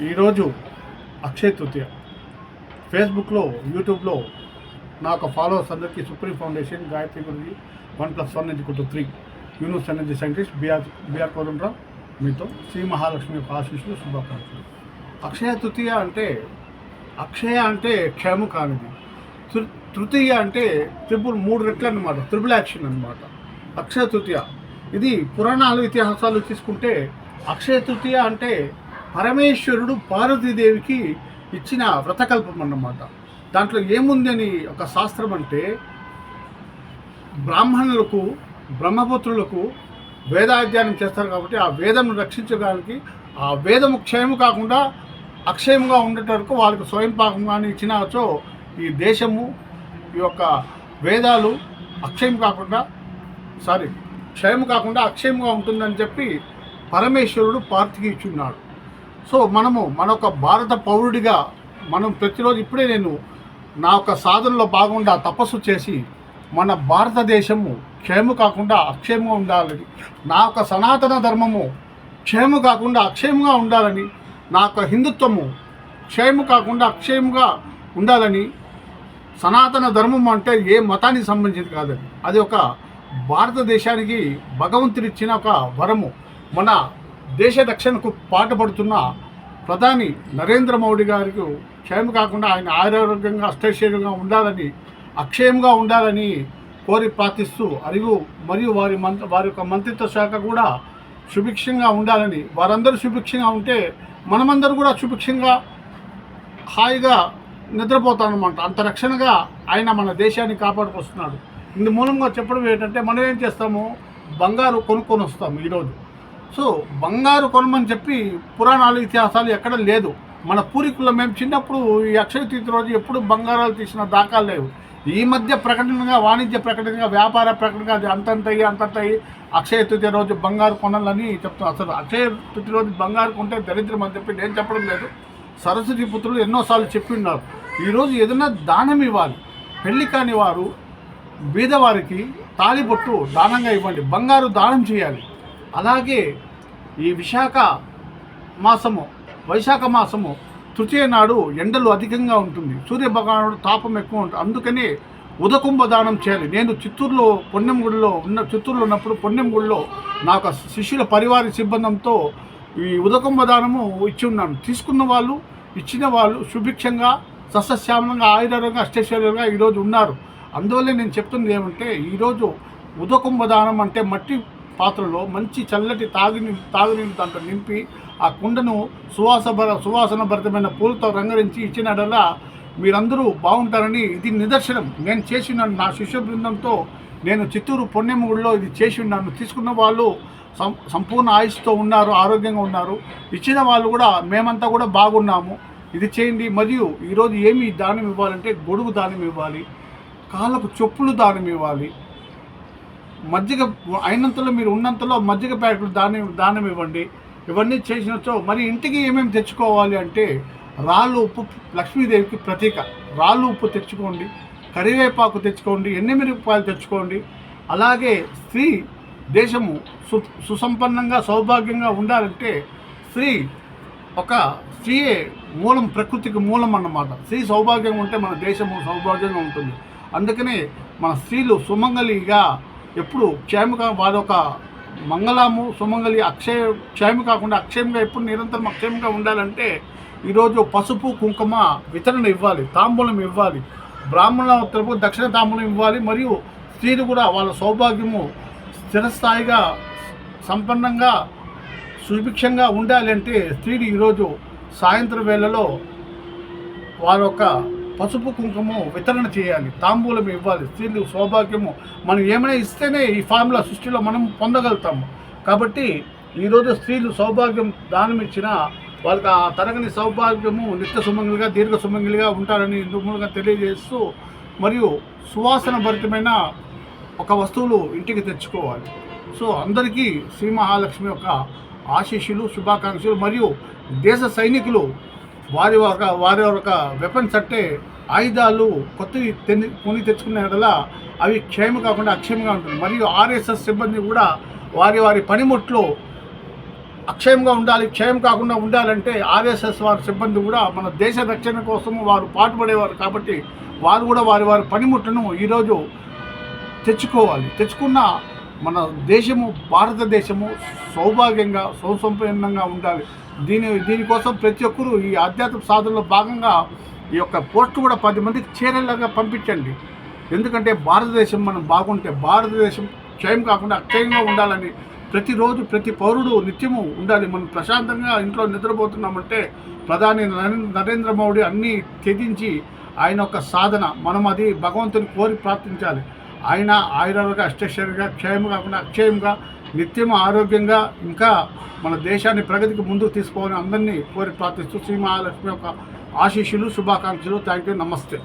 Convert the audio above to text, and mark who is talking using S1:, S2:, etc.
S1: ఈరోజు అక్షయ తృతీయ. ఫేస్బుక్లో, యూట్యూబ్లో నా యొక్క ఫాలోవర్స్ అందరికీ సుప్రీం ఫౌండేషన్ గాయత్రి గురించి 1+1=3 universe energy scientist B R Kodandarao మీతో శ్రీ మహాలక్ష్మి యొక్క ఆశీస్సులు, శుభాకాంక్షలు. అక్షయ తృతీయ అంటే అక్షయ అంటే క్షేమ కానిది, తృతీయ అంటే మూడు రెట్లు అన్నమాట, ట్రిపుల్ యాక్షన్ అన్నమాట. అక్షయ తృతీయ ఇది పురాణాలు, ఇతిహాసాలు తీసుకుంటే అక్షయ తృతీయ అంటే పరమేశ్వరుడు పార్వతీదేవికి ఇచ్చిన వ్రతకల్పం అన్నమాట. దాంట్లో ఏముందని ఒక శాస్త్రం అంటే, బ్రాహ్మణులకు, బ్రహ్మపుత్రులకు వేదాధ్యయనం చేస్తారు కాబట్టి ఆ వేదం రక్షించడానికి, ఆ వేదము క్షయము కాకుండా అక్షయముగా ఉండేట వరకు వాళ్ళకి స్వయం పాకంగానే ఇచ్చినచో ఈ దేశము, ఈ యొక్క వేదాలు క్షయము కాకుండా అక్షయముగా ఉంటుందని చెప్పి పరమేశ్వరుడు పార్వతికి ఇచ్చున్నాడు. సో మన ఒక భారత పౌరుడిగా మనం ప్రతిరోజు, ఇప్పుడే నేను నా యొక్క సాధనలో భాగంగా తపస్సు చేసి మన భారతదేశము క్షయము కాకుండా అక్షయముగా ఉండాలని, నా యొక్క సనాతన ధర్మము క్షయము కాకుండా అక్షయముగా ఉండాలని, నా యొక్క హిందుత్వము క్షయము కాకుండా అక్షయముగా ఉండాలని. సనాతన ధర్మం అంటే ఏ మతానికి సంబంధించింది కాదని, అది ఒక భారతదేశానికి భగవంతుడిచ్చిన ఒక వరము. మన దేశ రక్షణకు పాటుపడుతున్న ప్రధాని నరేంద్ర మోడీ గారికి క్షయం కాకుండా ఆయన ఆరోగ్యంగా, అష్టైశ్వర్యంగా ఉండాలని, అక్షయంగా ఉండాలని కోరి ప్రార్థిస్తూ, మరియు వారి యొక్క మంత్రిత్వ శాఖ కూడా సుభిక్షంగా ఉండాలని, వారందరూ సుభిక్షంగా ఉంటే మనమందరూ కూడా సుభిక్షంగా హాయిగా నిద్రపోతామన్నమాట. అంత రక్షణగా ఆయన మన దేశాన్ని కాపాడుకొస్తున్నాడు. ఇందు మూలంగా చెప్పడం ఏంటంటే, మనం ఏం చేస్తాము, బంగారు కొనుక్కొని వస్తాము ఈరోజు. సో బంగారు కొనమని చెప్పి పురాణాలు, ఇతిహాసాలు ఎక్కడ లేదు. మన పూర్వీకుల్లో మేము చిన్నప్పుడు ఈ అక్షయ తృతీయ రోజు ఎప్పుడు బంగారాలు తీసిన దాఖలు లేవు. ఈ మధ్య ప్రకటనగా, వాణిజ్య ప్రకటనగా, వ్యాపార ప్రకటనగా అది అంతంతయ్యి అక్షయ తృతీయ రోజు బంగారు కొనాలని చెప్తున్నాను. అసలు అక్షయ తృతీయ రోజు బంగారు కొంటే దరిద్రం అని చెప్పి నేను చెప్పడం లేదు, సరస్వతి పుత్రులు ఎన్నోసార్లు చెప్పి ఉన్నారు. ఈరోజు ఏదైనా దానం ఇవ్వాలి. పెళ్లి కాని వారు, బీదవారికి తాళిబొట్టు దానంగా ఇవ్వండి, బంగారు దానం చేయాలి. అలాగే ఈ వైశాఖ మాసము తృతీయ నాడు ఎండలు అధికంగా ఉంటుంది, సూర్యభగవానుడు తాపం ఎక్కువ ఉంటుంది. అందుకని ఉదకుంభ దానం చేయాలి. నేను చిత్తూరులో ఉన్నప్పుడు పొన్నెంగుడిలో నా యొక్క శిష్యుల పరివార సిబ్బందంతో ఈ ఉదకుంభ దానము ఇచ్చి ఉన్నాను. తీసుకున్న వాళ్ళు, ఇచ్చిన వాళ్ళు సుభిక్షంగా, సస్యశ్యామలంగా, ఆయుర్వేదంగా, అష్టైశ్వర్యంగా ఈరోజు ఉన్నారు. అందువల్లే నేను చెప్తుంది ఏమంటే, ఈరోజు ఉదకుంభ దానం అంటే మట్టి పాత్రలో మంచి చల్లటి తాగునీళ్ళు దాంట్లో నింపి ఆ కుండను సువాసన భరితమైన పూలతో రంగరించి ఇచ్చినడల్లా మీరందరూ బాగుంటారని ఇది నిదర్శనం. నేను చేసిన నా శిష్య బృందంతో నేను చిత్తూరు పొన్నెమ్మగుడిలో ఇది చేసి ఉన్నాను. తీసుకున్న వాళ్ళు సంపూర్ణ ఆయుష్తో ఉన్నారు, ఆరోగ్యంగా ఉన్నారు. ఇచ్చిన వాళ్ళు కూడా మేమంతా కూడా బాగున్నాము. ఇది చేయండి. మరియు ఈరోజు ఏమి దానం ఇవ్వాలంటే, గొడుగు దానం ఇవ్వాలి, కాళ్ళకు చెప్పులు దానం ఇవ్వాలి, మజ్జిగ అయినంతలో మీరు ఉన్నంతలో మజ్జిగ ప్యాకెట్లు దానం ఇవ్వండి. ఇవన్నీ చేసినచో మరి ఇంటికి ఏమేమి తెచ్చుకోవాలి అంటే, రాళ్ళు ఉప్పు లక్ష్మీదేవికి ప్రతీక. రాళ్ళు ఉప్పు తెచ్చుకోండి, కరివేపాకు తెచ్చుకోండి, ఎండుమిరపకాయలు తెచ్చుకోండి. అలాగే స్త్రీ దేశము సుసంపన్నంగా, సౌభాగ్యంగా ఉండాలంటే స్త్రీయే మూలం, ప్రకృతికి మూలం అన్నమాట. స్త్రీ సౌభాగ్యంగా ఉంటే మన దేశము సౌభాగ్యంగా ఉంటుంది. అందుకనే మన స్త్రీలు సుమంగళిగా ఎప్పుడు క్షేమగా, వారొక మంగళము, సుమంగళి, క్షేమ కాకుండా అక్షయంగా ఎప్పుడు నిరంతరం అక్షయంగా ఉండాలంటే ఈరోజు పసుపు కుంకుమ వితరణ ఇవ్వాలి, తాంబూలం ఇవ్వాలి, బ్రాహ్మణులకు దక్షిణ తాంబూలం ఇవ్వాలి. మరియు స్త్రీలు కూడా వాళ్ళ సౌభాగ్యము స్థిరస్థాయిగా, సంపన్నంగా, సుభిక్షంగా ఉండాలి అంటే స్త్రీలు ఈరోజు సాయంత్రం వేళలో వారొక పసుపు కుంకుమ వితరణ చేయాలి, తాంబూలం ఇవ్వాలి. స్త్రీలు సౌభాగ్యము, మనం ఏమైనా ఇస్తేనే ఈ ఫార్ములా సృష్టిలో మనం పొందగలుగుతాము. కాబట్టి ఈరోజు స్త్రీలు సౌభాగ్యం దానం ఇచ్చిన వాళ్ళకి ఆ తరగని సౌభాగ్యము, నిత్య సుమంగలిగా, దీర్ఘ సుమంగలిగా ఉంటారని ఇందుమూలంగా తెలియజేస్తూ, మరియు సువాసన భరితమైన ఒక వస్తువులు ఇంటికి తెచ్చుకోవాలి. సో అందరికీ శ్రీ మహాలక్ష్మి యొక్క ఆశీస్సులు, శుభాకాంక్షలు. మరియు దేశ సైనికులు వారి ఒక వెపన్స్ అంటే ఆయుధాలు కొత్తవి కొని తెచ్చుకునే వల్ల అవి క్షేమ కాకుండా అక్షేమంగా ఉంటుంది. మరియు ఆర్ఎస్ఎస్ సిబ్బంది కూడా వారి పనిముట్లో అక్షయంగా ఉండాలి, క్షయం కాకుండా ఉండాలంటే ఆర్ఎస్ఎస్ వారి సిబ్బంది కూడా మన దేశ రక్షణ కోసం వారు పాటుపడేవారు కాబట్టి వారు కూడా వారి వారి పనిముట్లను ఈరోజు తెచ్చుకున్న మన దేశము భారతదేశము సౌభాగ్యంగా సౌసంపన్నంగా ఉండాలి. దీనికోసం ప్రతి ఒక్కరూ ఈ ఆధ్యాత్మిక సాధనలో భాగంగా ఈ యొక్క పోస్ట్ కూడా 10 మందికి చేరేలాగా పంపించండి. ఎందుకంటే భారతదేశం మనం బాగుంటే భారతదేశం క్షయం కాకుండా అక్షయంగా ఉండాలని ప్రతిరోజు ప్రతి పౌరుడు నిత్యము ఉండాలి. మనం ప్రశాంతంగా ఇంట్లో నిద్రపోతున్నామంటే ప్రధాని నరేంద్ర మోడీ అన్నీ త్యజించి ఆయన యొక్క సాధన మనం అది భగవంతుని కోరి ప్రార్థించాలి. ఆయన ఆయురాలుగా అష్టైశ్వర్యంగా క్షయం కాకుండా అక్షయంగా నిత్యం ఆరోగ్యంగా ఇంకా మన దేశాన్ని ప్రగతికి ముందుకు తీసుకోవాలని అందరినీ కోరి ప్రార్థిస్తూ శ్రీ మహాలక్ష్మి యొక్క ఆశీస్సులు శుభాకాంక్షలు. Thank you. నమస్తే.